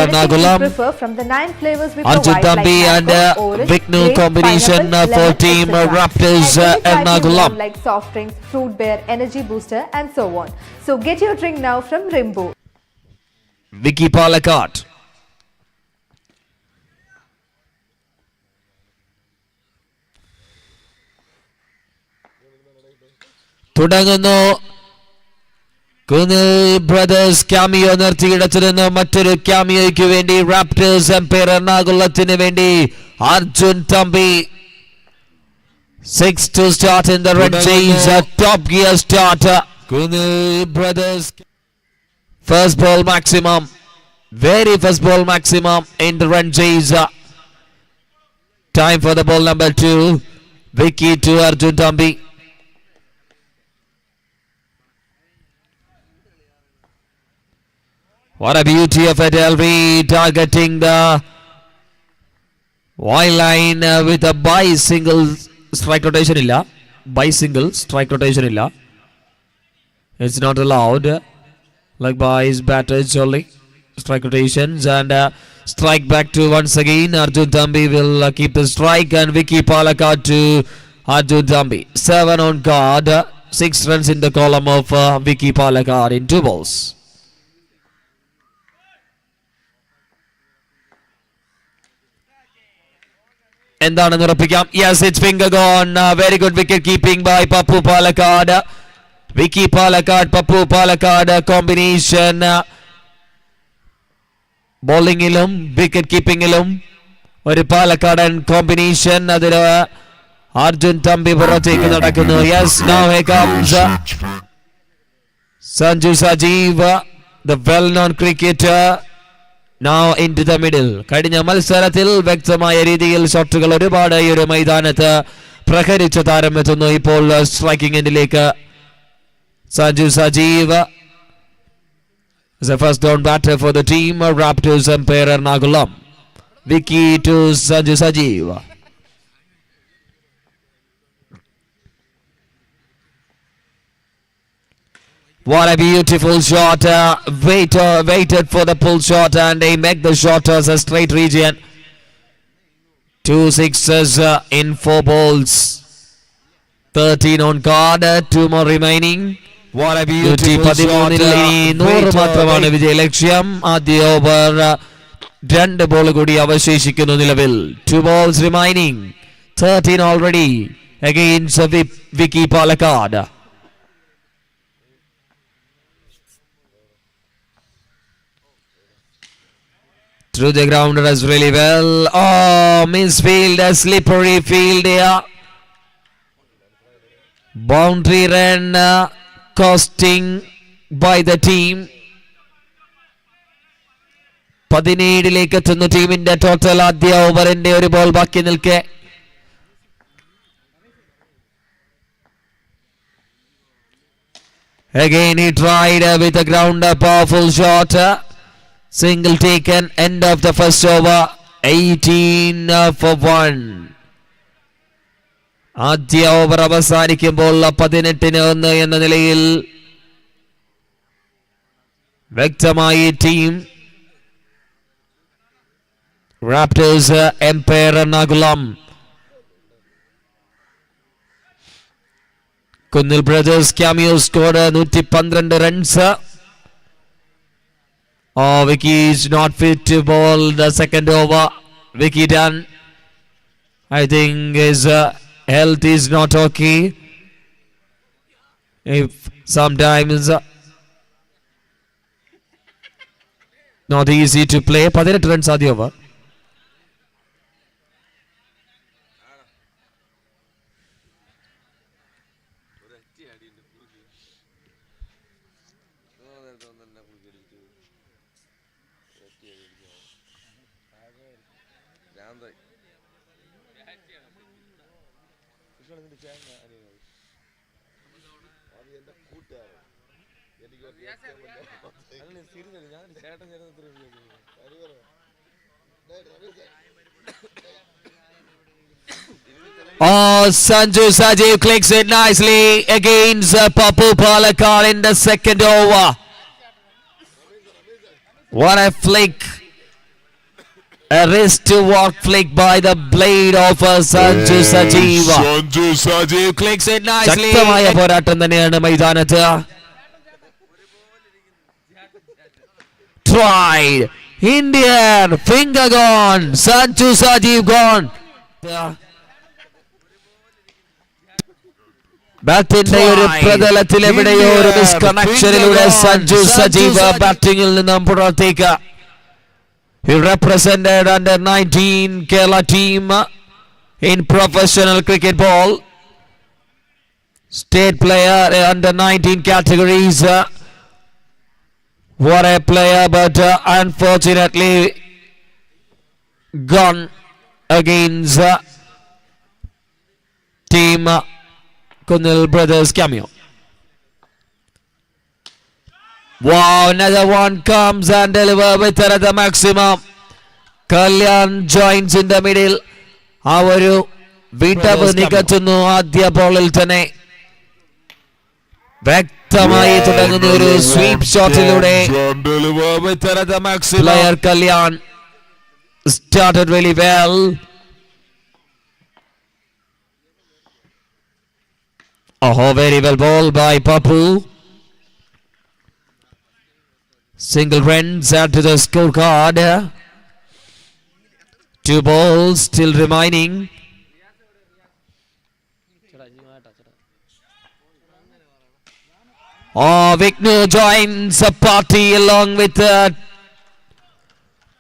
Ernakulam. From the 9 flavors we Arjun provide, Thambi like and mango, orange, Vignu grape, combination pineapple, for lemon, team etc. Raptors And any type you Ernakulam. want, like soft drinks, fruit bear, energy booster, and so on. So get your drink now from Rimbo. Vicky Palakkad. തുടങ്ങുന്നു. Kunnil brothers cameo നിർത്തിയിടത്തു നിന്ന് മറ്റൊരു ക്യാമിയോയ്ക്ക് വേണ്ടി raptors Empire എറണാകുളത്തിന് വേണ്ടി Arjun Thampi. 6 to start in the red chase. Top gear start. Kunil brothers. First ball maximum. Very first ball maximum in the run chase. Time for the ball number 2. Vicky to Arjun Thambi. What a beauty of it, LV targeting the wide line with a by-single strike rotation illa. By-single strike rotation illa. It's not allowed. Like by's batters only. Strike rotations and strike back to once again. Arjun Thambi will keep the strike and Vicky Palakkad to Arjun Thambi. 7 on guard. 6 runs in the column of Vicky Palakkad in 2 balls. എന്താണെന്ന് ഉറപ്പിക്കാം. Yes, it's finger gone. Very good wicket keeping by Pappu Palakkad. Vicky Palakkad Pappu Palakkad combination ബോളിംഗിലും wicket കീപ്പിംഗിലും ഒരു പാലക്കാടൻ combination. അതിൽ അർജുൻ തമ്പി പുറത്തേക്ക് നടക്കുന്നു. Yes, now here comes Sanju Sajeev, the well known cricketer. Now into the middle. കഴിഞ്ഞ മത്സരത്തിൽ വ്യക്തമായ രീതിയിൽ ഷോട്ടുകൾ ഒരുപാട് ഈ ഒരു മൈതാനത്ത് പ്രഹരിച്ച താരം എത്തുന്നു ഇപ്പോൾ സ്ട്രൈക്കിംഗ് എൻഡിലേക്ക്. Sanju Sajeev is the first down batter for the team. Raptors umpire Ernakulam. Vicky to Sanju Sajeev. What a beautiful shot. Waited for the pull shot and they make the shot as a straight region. 2 sixes in 4 balls. 13 on guard. 2 more remaining. What a beautiful shot. 100 മാത്രമാണ് വിജയ ലക്ഷ്യം. ആദ്യ over 2 ball കൂടി അവശേഷിക്കുന്നു നിലവിൽ. 2 balls remaining. 13 already against Vicky Palakkad. Through the ground does really well. Oh, misfield, a slippery field here. Boundary run costing by the team. 17ലേക്ക് എത്തുന്നു ടീമിന്റെ total. ആദ്യ ഓവറിന്റെ ഒരു ബോൾ ബാക്കി നിൽക്കെ. Again he tried with a grounder, powerful shot. Single taken, end of the first over. 18 for 1. ആദ്യ over അവസാനിക്കുമ്പോൾ 18-1 എന്ന നിലയിൽ വ്യക്തമായി team raptors empire Ernakulam. Kunnil brothers cameo score 112 runs. Oh, Vicky is not fit to bowl the second over. Vicky done. I think his health is not okay. If sometimes not easy to play. 18 runs are the over. Oh, Sanju Sajeev clicks it nicely against Papu Palakkad in the second over. What a flick A wrist walk flick by the blade of Sanju Sajeev. Sanju Sajeev clicks it nicely. ശക്തമായ പോരാട്ടം തന്നെയാണ് മൈതാനത്ത്. Tried. Indian finger gone. Sanju Sajeev gone. ബാറ്റിന്റെ ഒരു പ്രതലത്തിൽ എവിടെയോ ഒരു മിസ്കണക്ഷനിലൂടെ സഞ്ജു സജീവ് ബാറ്റിംഗിൽ നിന്നും പുറത്തേക്ക്. He represented under 19 Kerala team in professional cricket ball. State player under 19 categories. What a player, but unfortunately gone against team Kunal Brothers cameo. Wow, another one comes and deliver with the maximum. Kalyan joins in the middle. ആ ഒരു വിടവ് നികത്തുന്നു ആദ്യ ബോളിൽ തന്നെ. വ്യക്തമായി തുടങ്ങുന്ന ഒരു sweep ഷോട്ടിലൂടെ player Kalyan started really well. Oh, very well ball by Papu. Single runs add to the scorecard. 2 balls still remaining. Oh, Vignu joins a party along with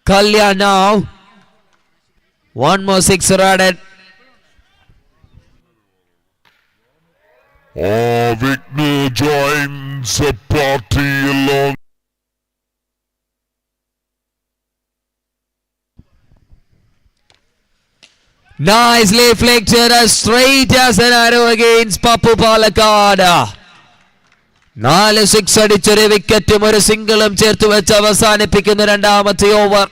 Kalyan now. One more sixer added. Oh, Vignu joins a party along. Nicely flicked as straight as an arrow against Papu Palakkad. 4 6 അടിച്ചൊരു വിക്കറ്റും ഒരു സിംഗിളും ചേർത്ത് വെച്ച് അവസാനിപ്പിക്കുന്ന രണ്ടാമത്തെ over.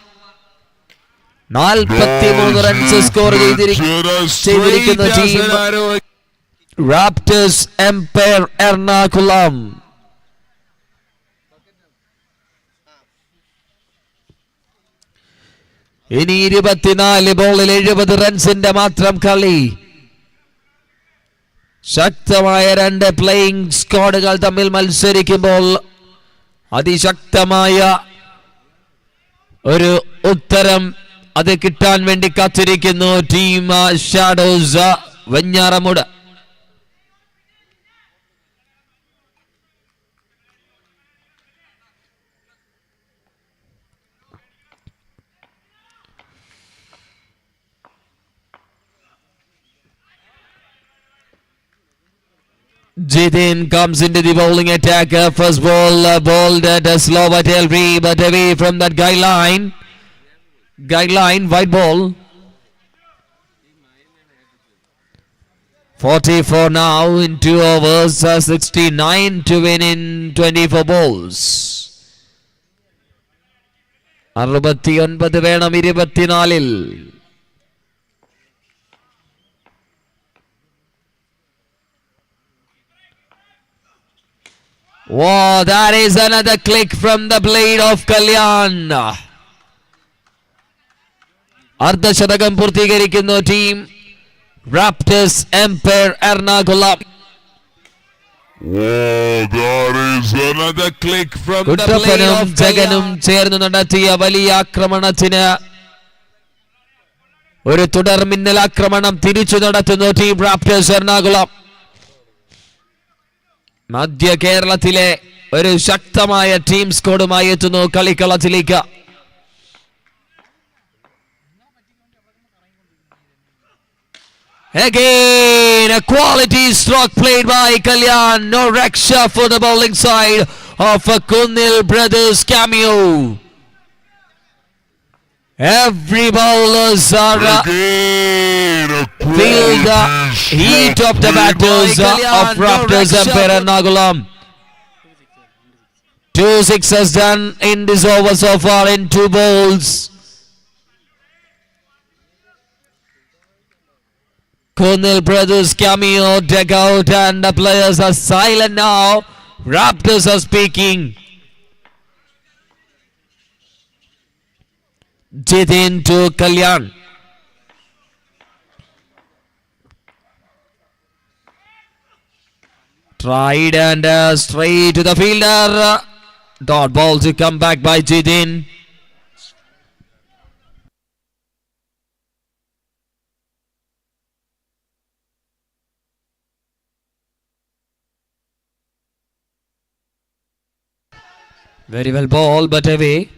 43 runs score ചെയ്തിരിക്കുന്ന team raptors empire Ernakulam. ഇനി 24 ബോളിൽ 70 റൺസിന്റെ മാത്രം കളി. ശക്തമായ 2 പ്ലേയിങ് സ്ക്വാഡുകൾ തമ്മിൽ മത്സരിക്കുമ്പോൾ അതിശക്തമായ ഒരു ഉത്തരം അത് കിട്ടാൻ വേണ്ടി കാത്തിരിക്കുന്നു team shadows Venjaramoodu. Jiten comes into the bowling attack. First ball bowled at a slower tail free, but away from that guideline. White ball. 44 now in 2 overs. 69 to win in 24 balls. 69 വേണം 24-ൽ. Wow, that is another click from the blade of Kalyan. അർദ്ധശതകം പൂർത്തീകരിക്കുന്നു team raptors empire Ernakulam. കുട്ടപ്പനും ജഗനും ചേർന്ന് നടത്തിയ വലിയ ആക്രമണത്തിന് ഒരു തുടർ മിന്നലാക്രമണം തിരിച്ചു നടത്തുന്നു ടീം റാപ്റ്റേഴ്സ് എറണാകുളം. മധ്യ കേരളത്തിലെ ഒരു ശക്തമായ ടീം സ്കോഡുമായി എത്തുന്നു കളിക്കളത്തിലേക്ക്. Again, a quality stroke played by Kalyan. No raksha for the bowling side of Kunal Brothers cameo. Every bowlers are feel the heat of the batters of Raptors Empire Ernakulam. 2 sixes done in this over so far in 2 balls. Kunal Brothers cameo deck out and the players are silent now. Raptors are speaking. Jithin to Kalyan. Tried and straight to the fielder. Dot ball to come back by Jithin. Very well ball, but away.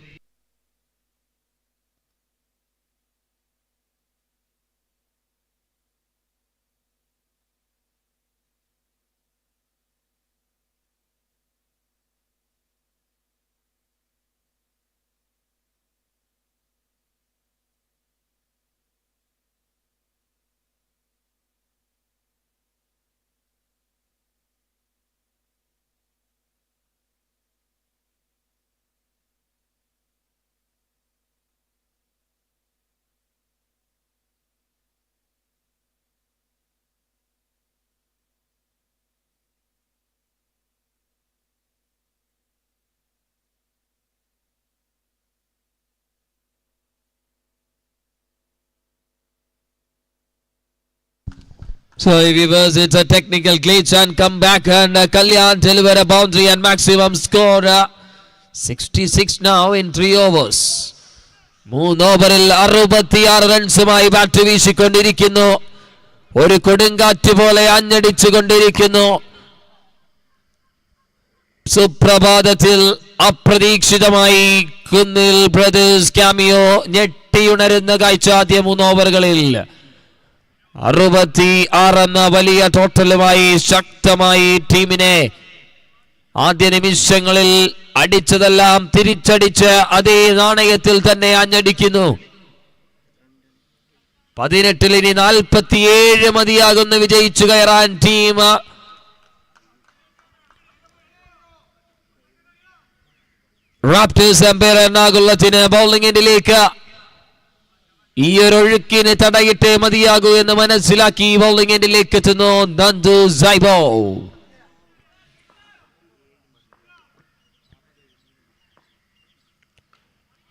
So viewers, it's a technical glitch and come back and Kalyan deliver a boundary and maximum score 66 now in 3 overs. 3 ഓവറിൽ 66 റൺസുമായി bat വീശിക്കൊണ്ടിരിക്കുന്നു. ഒരു കൊടുങ്കാറ്റ് പോലെ ആഞ്ഞടിച്ചു കൊണ്ടിരിക്കുന്നു. സുപ്രഭാതത്തിൽ അപ്രതീക്ഷിതമായി കുന്നിൽ brothers cameo ഞെട്ടിയുണരുന്ന കാഴ്ച ആദ്യ 3 ഓവറുകളിൽ. 66 എന്ന വലിയ ടോട്ടലുമായി ശക്തമായി ടീമിനെ ആദ്യ നിമിഷങ്ങളിൽ അടിച്ചതെല്ലാം തിരിച്ചടിച്ച് അതേ നാണയത്തിൽ തന്നെ ആഞ്ഞടിക്കുന്നു. 18-ൽ ഇനി 47 മതിയാകുന്ന വിജയിച്ചു കയറാൻ ടീം. റാപ്റ്റേഴ്സ് എംപയർ എറണാകുളത്തിന് ബൗളിംഗ് എൻഡിലേക്ക് ഈ ഒരു ഒഴുക്കിന് തടയിട്ടേ മതിയാകൂ എന്ന് മനസ്സിലാക്കി ബൗളിംഗ് എൻഡിലേക്ക് എത്തുന്നു Nandu സൈബോ.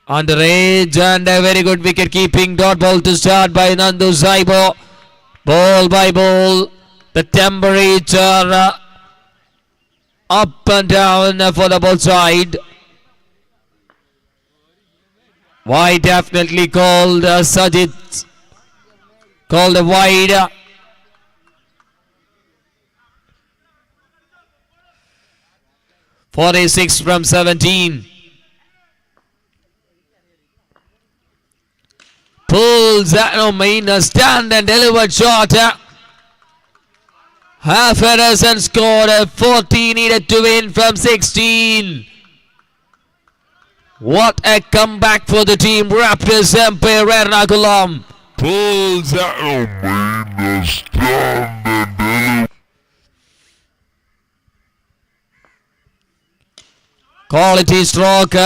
Under age and a very good wicket keeping. Dot ball to start by Nandu Saibo. Ball by ball. The temperature up and down for the ball side. Wide definitely called Sajid. Called a wide. .46 from 17. Pulls main stand and delivered shot. Half a dozen scored. 14 needed to win from 16. What a comeback for the team. Raptors Empire Ernakulam. Pulls main stand and delivered. Quality stroke.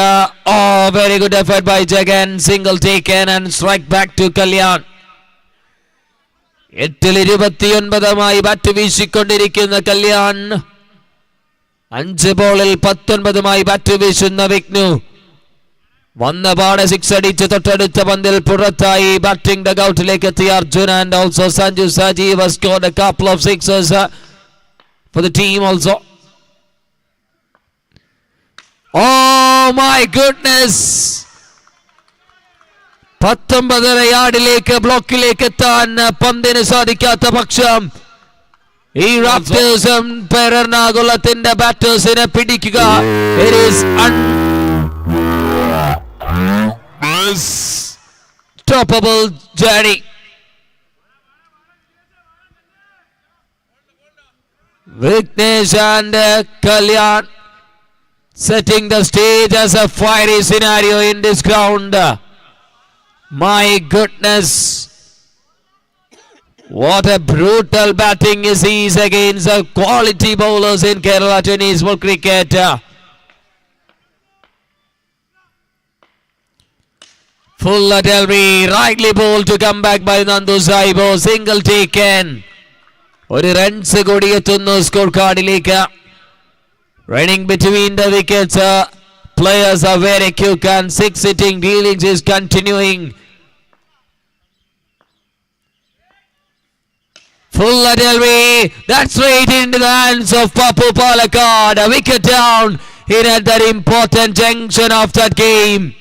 Very good effort by Jagan. Single taken and strike back to Kalyan. 8-29 bat വീശിക്കൊണ്ടിരിക്കുന്ന കല്യാൺ. 5 ബോളിൽ 19 bat വീശുന്ന വിഗ്നു. വന്ന പാടെ 6 അടിച്ച് തൊട്ടടുത്ത പന്തിൽ പുറത്തായി. Batting ഡഗൌട്ടിലേക്ക് എത്തിയ Arjun and also Sanju Sajeev has scored a couple of sixes for the team also. Oh my goodness! 19 യാർഡിലേക്ക് ബ്ലോക്കിലേക്ക് എത്താൻ പന്തിന് സാധിക്കാത്ത പക്ഷം ഈ റാപ്റ്റേഴ്സും എറണാകുളത്തിന്റെ ബാറ്റേഴ്സിനെ പിടിക്കുക. It is unstoppable journey. Vignesh and Kalyan setting the stage as a fiery scenario in this ground. My goodness, what a brutal batting is he against the quality bowlers in Kerala tennis ball cricket. Full Adelvi, rightly bowled to come back by Nandu Saibo. Single taken. ഒരു runs കൂടി എത്തുന്നു score കാർഡിലേക്ക്. Running between the wickets, players are very quick and 6 hitting dealings is continuing. Full at Elvi. That's straight into the hands of Papu Palakkad. A wicket down in at that important junction of that game.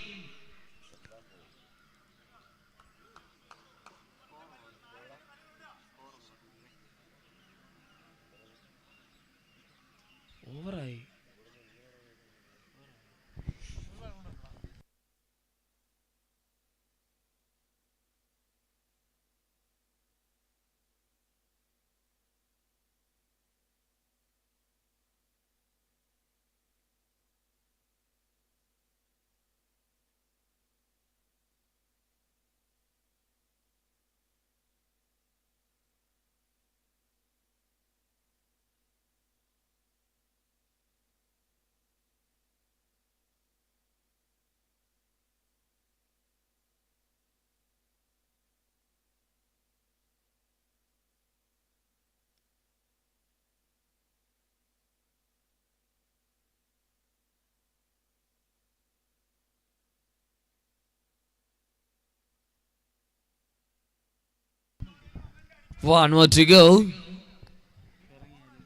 One more to go.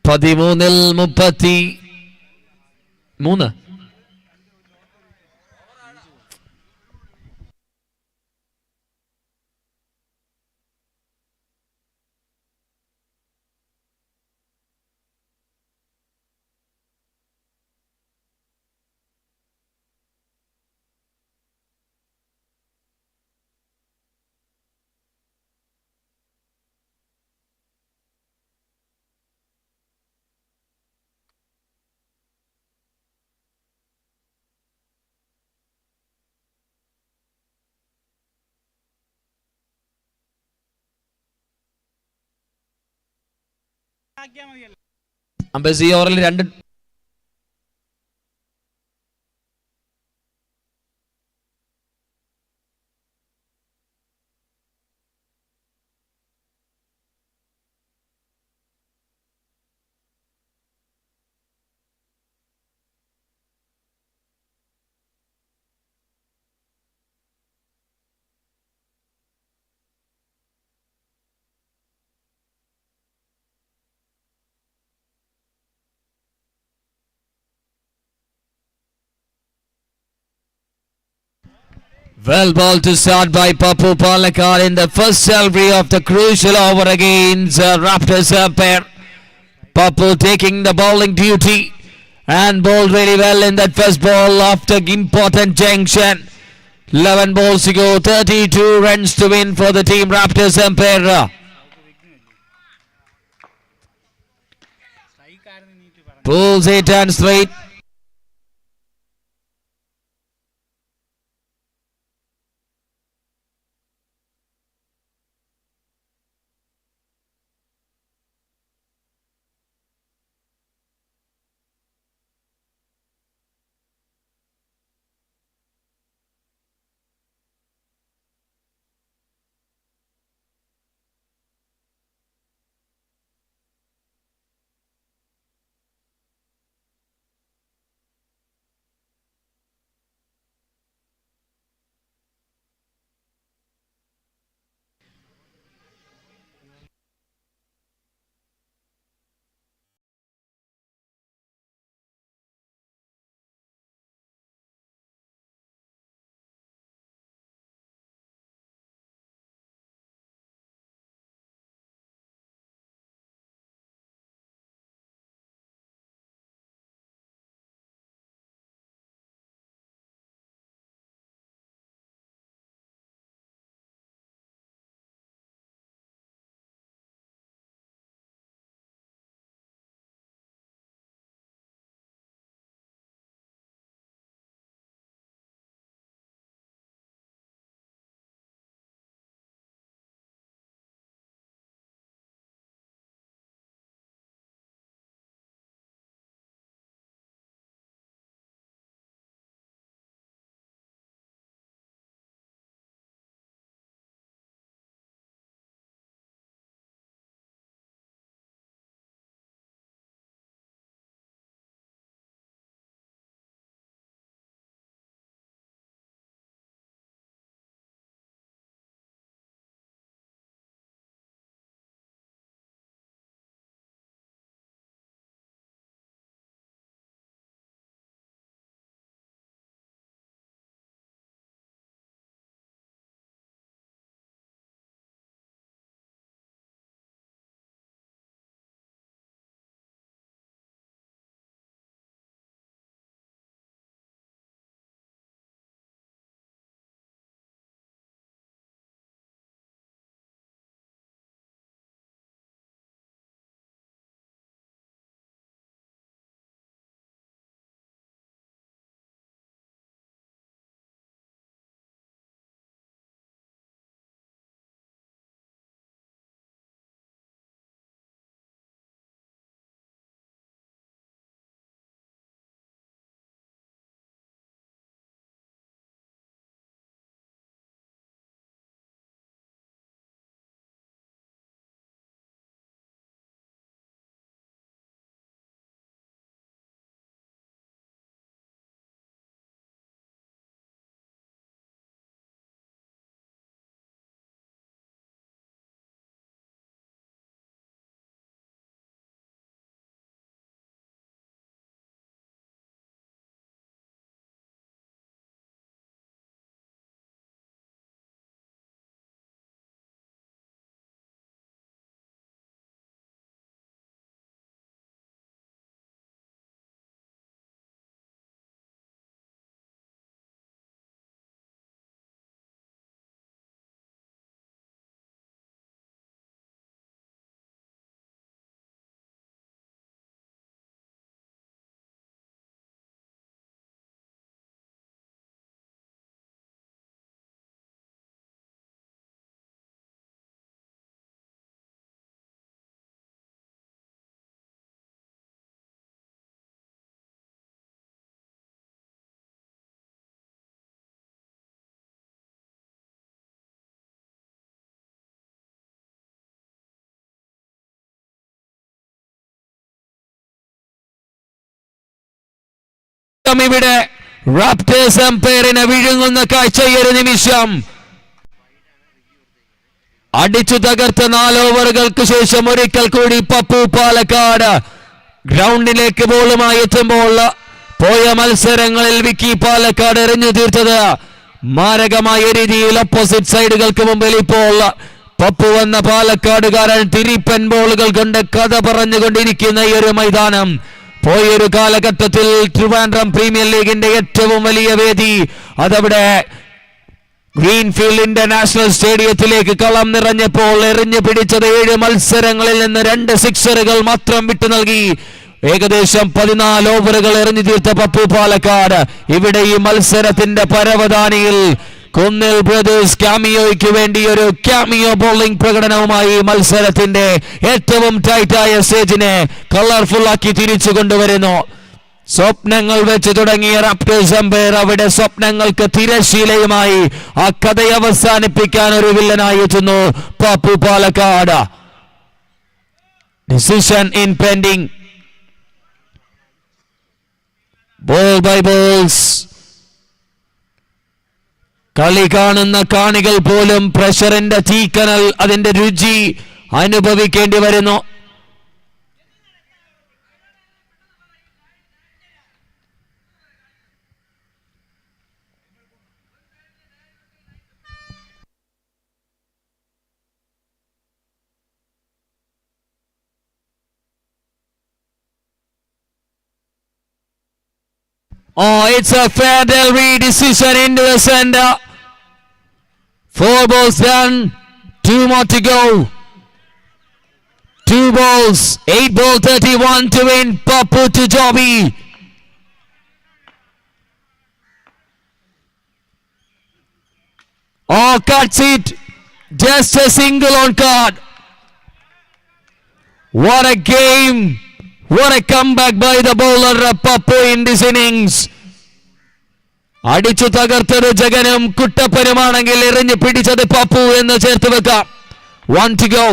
13-33. അമ്പസി ഓവറിൽ 2 Well ball to start by Papu Palakkad in the first delivery of the crucial over against Raptors pair. Papu taking the bowling duty and bowled really well in that first ball after important junction. 11 balls to go, 32 runs to win for the team Raptors pair. Pulls it and straight. നീക്കം ഇവിടെ raptors എംപയറിനെ വിഴുങ്ങുന്ന കാഴ്ച ഈ ഒരു നിമിഷം. അടിച്ചു തകർത്ത 4 ഓവറുകൾക്ക് ശേഷം ഒരിക്കൽ കൂടി പപ്പു പാലക്കാട് ഗ്രൗണ്ടിലേക്ക് ബോളുമായി എത്തുമ്പോൾ പോയ മത്സരങ്ങളിൽ വിക്കി പാലക്കാട് എറിഞ്ഞു തീർത്തത് മാരകമായ രീതിയിൽ ഓപ്പോസിറ്റ് സൈഡുകൾക്ക് മുമ്പിൽ ഇപ്പോൾ പപ്പു എന്ന പാലക്കാടുകാരൻ തിരിപ്പൻ ബോളുകൾ കൊണ്ട് കഥ പറഞ്ഞുകൊണ്ടിരിക്കുന്ന ഈ ഒരു മൈതാനം. പോയൊരു കാലഘട്ടത്തിൽ ട്രിവാൻഡ്രം പ്രീമിയർ ലീഗിന്റെ ഏറ്റവും വലിയ വേദി അതവിടെ ഗ്രീൻഫീൽഡ് ഇന്റർനാഷണൽ സ്റ്റേഡിയത്തിലേക്ക് കളം നിറഞ്ഞപ്പോൾ എറിഞ്ഞു പിടിച്ചത് 7 മത്സരങ്ങളിൽ നിന്ന് 2 സിക്സറുകൾ മാത്രം വിട്ടു നൽകി ഏകദേശം 14 ഓവറുകൾ എറിഞ്ഞു തീർത്ത പപ്പു പാലക്കാട് ഇവിടെ ഈ മത്സരത്തിന്റെ പരവതാനിയിൽ കുന്നിൽ ബ്രദേഴ്സ് ക്യാമിയോയ്ക്ക് വേണ്ടി ഒരു ക്യാമിയോ ബോളിംഗ് പ്രകടനവുമായി മത്സരത്തിന്റെ ഏറ്റവും ടൈറ്റായ സ്റ്റേജിനെ കളർഫുൾ ആക്കി തിരിച്ചു കൊണ്ടുവരുന്നു. സ്വപ്നങ്ങൾ വെച്ച് തുടങ്ങിയ റാപ്റ്റേഴ്സ് എംപയർ അവിടെ സ്വപ്നങ്ങൾക്ക് തിരശീലയുമായി ആ കഥയെ അവസാനിപ്പിക്കാൻ ഒരു വില്ലനായി എത്തുന്നു Pappu Palakkad. Decision in pending. Ball by balls. കളി കാണുന്ന കാണികൾ പോലും പ്രഷറിന്റെ തീക്കനൽ അതിന്റെ രുചി അനുഭവിക്കേണ്ടി വരുന്നു. Oh, it's a fair Delry decision into the center. 4 balls done, 2 more to go. 2 balls, 8 ball 31 to win. Papu to Joby. Oh, cuts it. Just a single on card. What a game. What a comeback by the bowler Papu in this innings. അടിച്ചു തകർത്തത് ജഗനും കുട്ടപ്പനുമാണെങ്കിൽ എറിഞ്ഞു പിടിച്ചത് പപ്പു എന്ന് ചേർത്ത് വെക്കാം. 1 to go.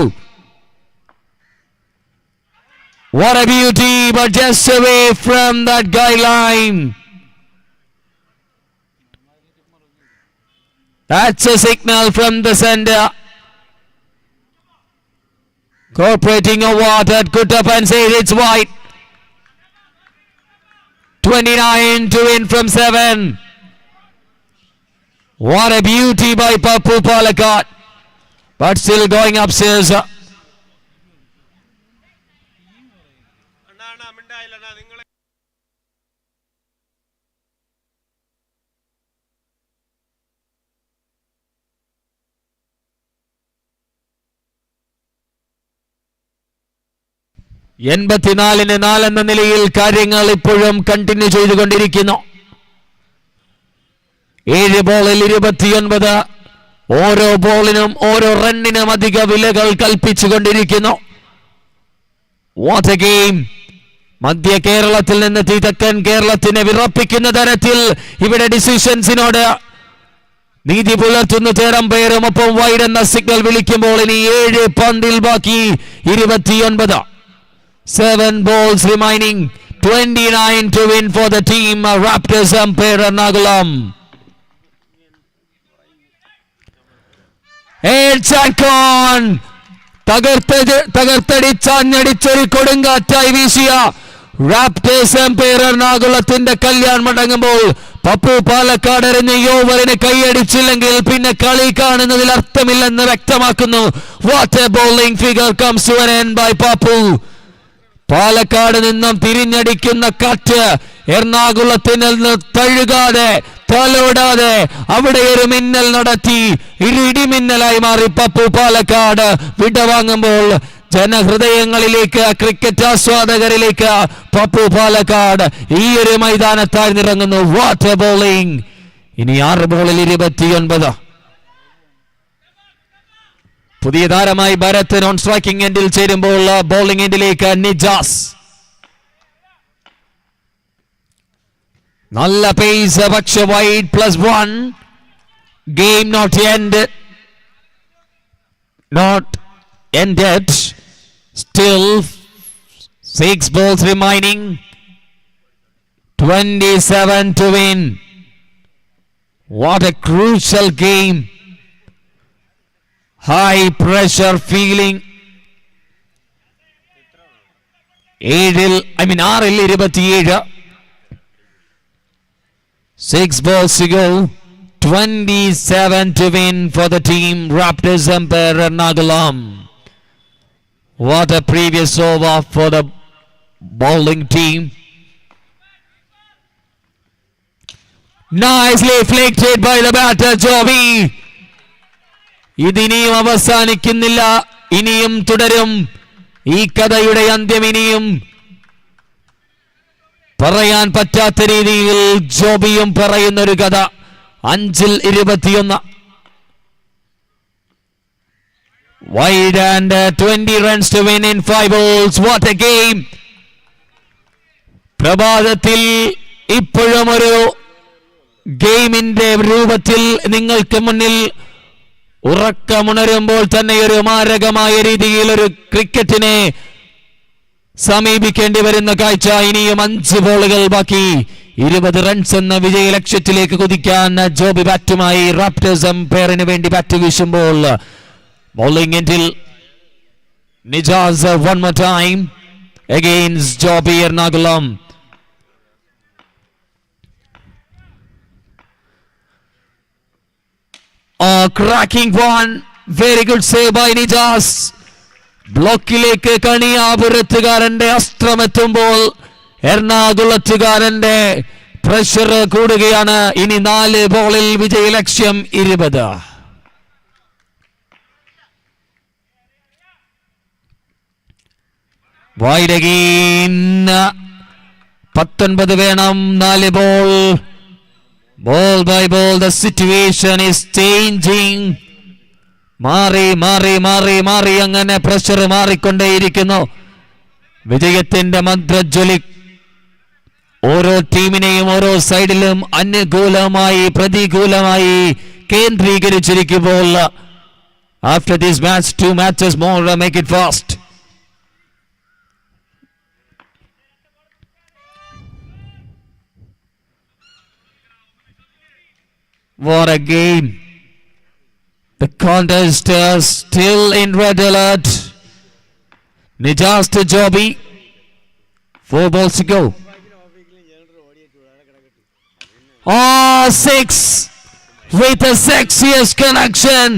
What a beauty, but just away from that guideline. That's a signal from the center. Cooperating a water at Kuttapan says it's wide. 29 to win from 7. What a beauty by Papu Palakkad. But still going upstairs. എൺപത്തിനാലിന് 4 എന്ന നിലയിൽ കാര്യങ്ങൾ ഇപ്പോഴും continue ചെയ്തുകൊണ്ടിരിക്കുന്നു. 7 ബോളിൽ 29. ഓരോ ബോളിനും ഓരോ റണ്ണിനും അധിക വിലകൾ കൽപ്പിച്ചുകൊണ്ടിരിക്കുന്നു. What A game. മധ്യ കേരളത്തിൽ നിന്ന് തെക്കൻ കേരളത്തിനെ വിറപ്പിക്കുന്ന തരത്തിൽ ഇവിടെ ഡിസിഷൻസിനോട് നീതി പുലർത്തുന്ന തേരമ്പയറും ഒപ്പം വൈഡ് എന്ന സിഗ്നൽ വിളിക്കുമ്പോൾ ഇനി 7 പന്തിൽ ബാക്കി 29. 7 balls remaining. 29 to win for the team. Raptors umpire Ernakulam. It's a con. തകർത്തടിച്ചടിച്ചൊരു കൊടുങ്കാറ്റായി വീശിയ റാപ്റ്റേഴ്സ് എംപയർ എറണാകുളത്തിന്റെ കല്യാൺ മടങ്ങുമ്പോൾ പപ്പു പാലക്കാട് എറിഞ്ഞ ഓവറിന് കൈയടിച്ചില്ലെങ്കിൽ പിന്നെ കളി കാണുന്നതിൽ അർത്ഥമില്ലെന്ന് വ്യക്തമാക്കുന്നു. What a bowling figure comes to an end by Papu. Palakkad നിന്നും തിരിഞ്ഞടിക്കുന്ന കാറ്റ് എറണാകുളത്തിൽ നിന്ന് തഴുകാതെ തലോടാതെ അവിടെ ഒരു മിന്നൽ നടത്തി ഇടിമിന്നലായി മാറി പപ്പു പാലക്കാട് വിടവാങ്ങുമ്പോൾ ജനഹൃദയങ്ങളിലേക്ക് ക്രിക്കറ്റ് ആസ്വാദകരിലേക്ക് പപ്പു പാലക്കാട് ഈ ഒരു മൈതാനത്തായി നിറങ്ങുന്നു. What a bowling. ഇനി 6 ബോളിൽ 29. പുതിയ താരമായി ഭരത് നോൺ സ്ട്രൈക്കിംഗ് എൻഡിൽ ചേരുമ്പോൾ ബോളിംഗ് എൻഡിലേക്ക് നിജാസ്. നല്ല പേസ് പക്ഷെ wide +1. Game not ended. Still 6 balls remaining. 27 to win. What a crucial game. High pressure feeling. 6 6 balls to go. 27 to win for the team Raptors umpire Ernakulam. What a previous over for the bowling team. Nicely flicked by the batter Joby. ഇതിനിയും അവസാനിക്കുന്നില്ല, ഇനിയും തുടരും. ഈ കഥയുടെ അന്ത്യം ഇനിയും പറയാൻ പറ്റാത്ത രീതിയിൽ ജോബിയും പറയുന്നൊരു കഥ. 5-21. Wide and 20 runs to win in 5 balls. What a game. പ്രഭാതത്തിൽ ഇപ്പോഴും ഒരു ഗെയിമിന്റെ രൂപത്തിൽ നിങ്ങൾക്ക് മുന്നിൽ ഉറക്കമുണരുമ്പോൾ തന്നെ ഒരു മാരകമായ രീതിയിൽ ഒരു ക്രിക്കറ്റിനെ സമീപിക്കേണ്ടി വരുന്ന കാഴ്ച. ഇനിയും 5 ബോളുകൾ ബാക്കി. 20 റൺസ് എന്ന വിജയ ലക്ഷ്യത്തിലേക്ക് കുതിക്കാൻ ജോബി ബാറ്റുമായി റാപ്റ്റേഴ്സ് അമ്പയറിന് വേണ്ടി ബാറ്റ് വീശുമ്പോൾ ബൗളിംഗ് എൻഡിൽ Nijas one more time against Joby Ernakulam. Cracking one. Very good save by Nijas. ബ്ലോക്കിലേക്ക് കണിയാപുരത്തുകാരന്റെ അസ്ത്രമെത്തുമ്പോൾ എറണാകുളത്തുകാരന്റെ പ്രഷർ കൂടുകയാണ്. ഇനി 4 ബോളിൽ വിജയലക്ഷ്യം 20. Wide again. 19 വേണം. 4 ball. Ball by ball the situation is changing. മാറി അങ്ങനെ പ്രഷർ മാറിക്കൊണ്ടേയിരിക്കുന്നു. വിജയത്തിന്റെ മന്ത്രജ്വലി ഓരോ ടീമിനെയും ഓരോ സൈഡിലും അനുകൂലമായി പ്രതികൂലമായി കേന്ദ്രീകരിച്ചിരിക്കുമ്പോൾ after this match 2 matches more, make it fast. What a game. The contest is still in red alert. Nijas to Joby. 4 balls to go. 6 with a sexiest connection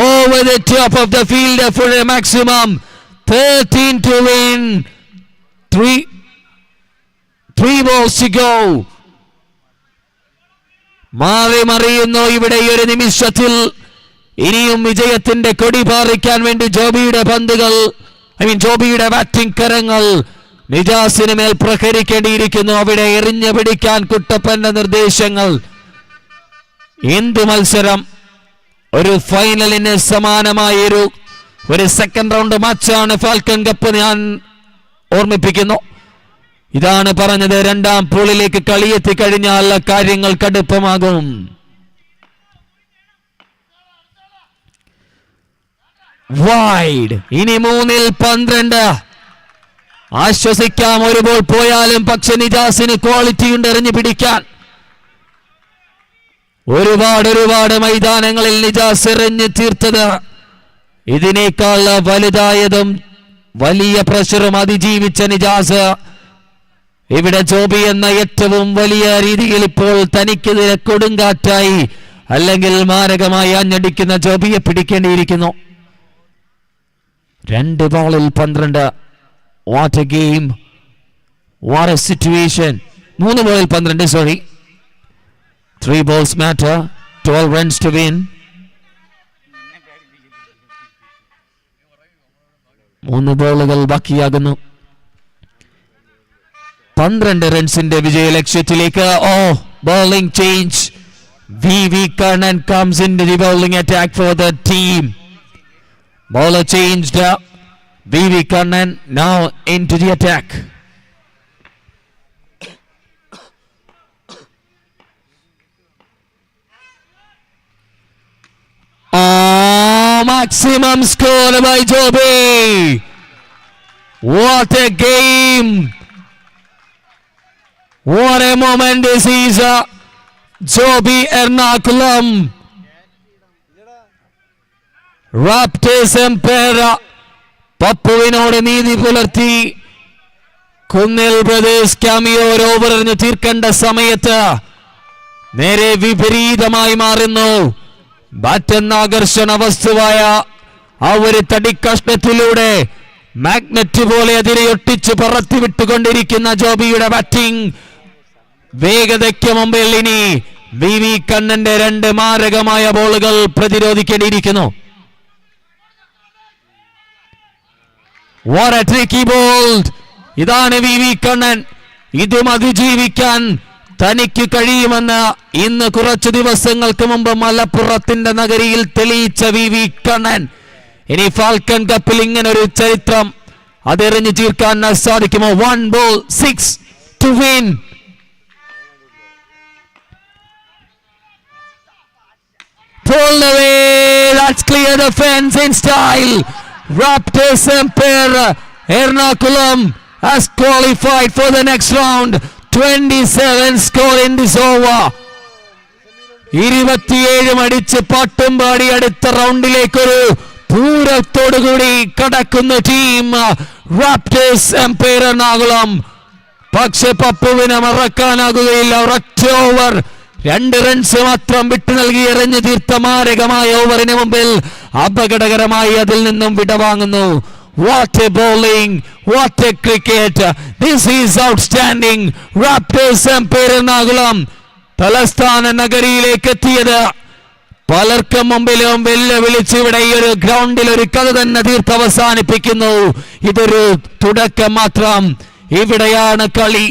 over the top of the fielder for a maximum. 13 to win. 3 balls to go. മറിയുന്നു ഇവിടെ ഈ ഒരു നിമിഷത്തിൽ. ഇനിയും വിജയത്തിന്റെ കൊടി പാറിക്കാൻ വേണ്ടി ജോബിയുടെ പന്തുകൾ, ജോബിയുടെ batting കരങ്ങൾ നിജാസിന് മേൽ പ്രഹരിക്കേണ്ടിയിരിക്കുന്നു. അവിടെ എറിഞ്ഞു പിടിക്കാൻ കുട്ടപ്പന്റെ നിർദ്ദേശങ്ങൾ. എന്ത് മത്സരം! ഒരു ഫൈനലിന് സമാനമായ ഒരു സെക്കൻഡ് റൗണ്ട് മാച്ചാണ് ഫാൽക്കൺ കപ്പ്. ഞാൻ ഓർമ്മിപ്പിക്കുന്നു, ഇതാണ് പറഞ്ഞത്, 2ാം പൂളിലേക്ക് കളിയെത്തി കഴിഞ്ഞാൽ കാര്യങ്ങൾ കടുപ്പമാകും. വൈഡ്. ഇനി 3-12. ആശ്വസിക്കാം, ഒരു ബോൾ പോയാലും. പക്ഷെ നിജാസിന് ക്വാളിറ്റി ഉണ്ട് എറിഞ്ഞു പിടിക്കാൻ. ഒരുപാട് മൈതാനങ്ങളിൽ നിജാസ് എറിഞ്ഞു തീർത്തത്. ഇതിനേക്കാൾ വലുതായതും വലിയ പ്രഷറും അതിജീവിച്ച നിജാസ് ഇവിടെ ജോബി എന്ന ഏറ്റവും വലിയ രീതിയിൽ ഇപ്പോൾ തനിക്കെതിരെ കൊടുങ്കാറ്റായി അല്ലെങ്കിൽ മാരകമായി ആഞ്ഞടിക്കുന്ന ജോബിയെ പിടിക്കേണ്ടിയിരിക്കുന്നു. 2 ബോളിൽ 12. What a game. What a situation. 3 ബോളിൽ 12, sorry. 3 balls matter. 12 runs to win. 3 ബോളുകൾ ബാക്കിയാകുന്നു. 12 റൺസിന്റെ വിജയ ലക്ഷ്യത്തിലേക്ക്. Bowling change. VV Karnan comes into the bowling attack for the team. Bowler changed. VV Karnan now into the attack. Maximum score by Joby. What a game. What a moment this is. Joby Ernakulam. Raptors empire. പപ്പുവിനോട് നീതി പുലർത്തി. കുന്നിൽ brothers cameo over എറിഞ്ഞ് തീർക്കേണ്ട സമയത്ത് നേരെ വിപരീതമായി മാറുന്നു. ബാറ്റെന്ന ആകർഷണ വസ്തുവായ ആ ഒരു തടിക്കഷ്ണത്തിലൂടെ മാഗ്നറ്റ് പോലെ അതിരെയൊട്ടിച്ച് പറത്തി വിട്ടുകൊണ്ടിരിക്കുന്ന ജോബിയുടെ ബാറ്റിംഗ് വേഗതയ്ക്ക് മുമ്പിൽ ഇനി വി കണ്ണന്റെ 2 മാരകമായ ബോളുകൾ പ്രതിരോധിക്കേണ്ടിയിരിക്കുന്നു. What a tricky ball. ഇതാണ് വി കണ്ണൻ. ഇതും അതിജീവിക്കാൻ തനിക്ക് കഴിയുമെന്ന് ഇന്ന് കുറച്ചു ദിവസങ്ങൾക്ക് മുമ്പ് മലപ്പുറത്തിന്റെ നഗരിയിൽ തെളിയിച്ച വി കണ്ണൻ. ഇനി ഫാൽക്കൺ കപ്പിൽ ഇങ്ങനെ ഒരു ചരിത്രം അതെറിഞ്ഞു തീർക്കാൻ സാധിക്കുമോ? 1 ball 6 to win. Pulled away. That's clear the fence in style. Raptors empire Ernakulam has qualified for the next round. 27 score in this over. 27 അടിച്ച് പാട്ടും പാടി അടുത്ത റൗണ്ടിലേക്കൊരു പൂരത്തോടുകൂടി കടക്കുന്ന ടീം റാപ്റ്റേഴ്സ് എംപയർ എറണാകുളം. പക്ഷെ പപ്പുവിനെ മറക്കാനാകുകയില്ല. ഒരൊറ്റ ഓവർ 2 റൺസ് മാത്രം വിട്ടു നൽകി എറിഞ്ഞു തീർത്ത മാരകമായ ഓവറിന് മുമ്പിൽ അപകടകരമായി അതിൽ നിന്നും വിടവാങ്ങുന്നു. What a bowling, what a cricket. This is outstanding. Raptors empire Ernakulam തലസ്ഥാന നഗരിയിലേക്ക് എത്തിയത് പലർക്കും മുമ്പിലും വെല്ലുവിളിച്ച് ഇവിടെ ഈ ഒരു ഗ്രൗണ്ടിൽ ഒരു കഥ തന്നെ തീർത്ത് അവസാനിപ്പിക്കുന്നു. ഇതൊരു തുടക്കം മാത്രം. ഇവിടെയാണ് കളി,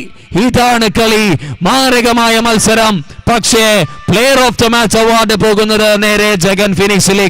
ഇതാണ് കളി. മാരകമായ മത്സരം. പക്ഷേ player of the match award പോകുന്നത് നേരെ ജഗൻ ഫിനിക്സിലേക്ക്.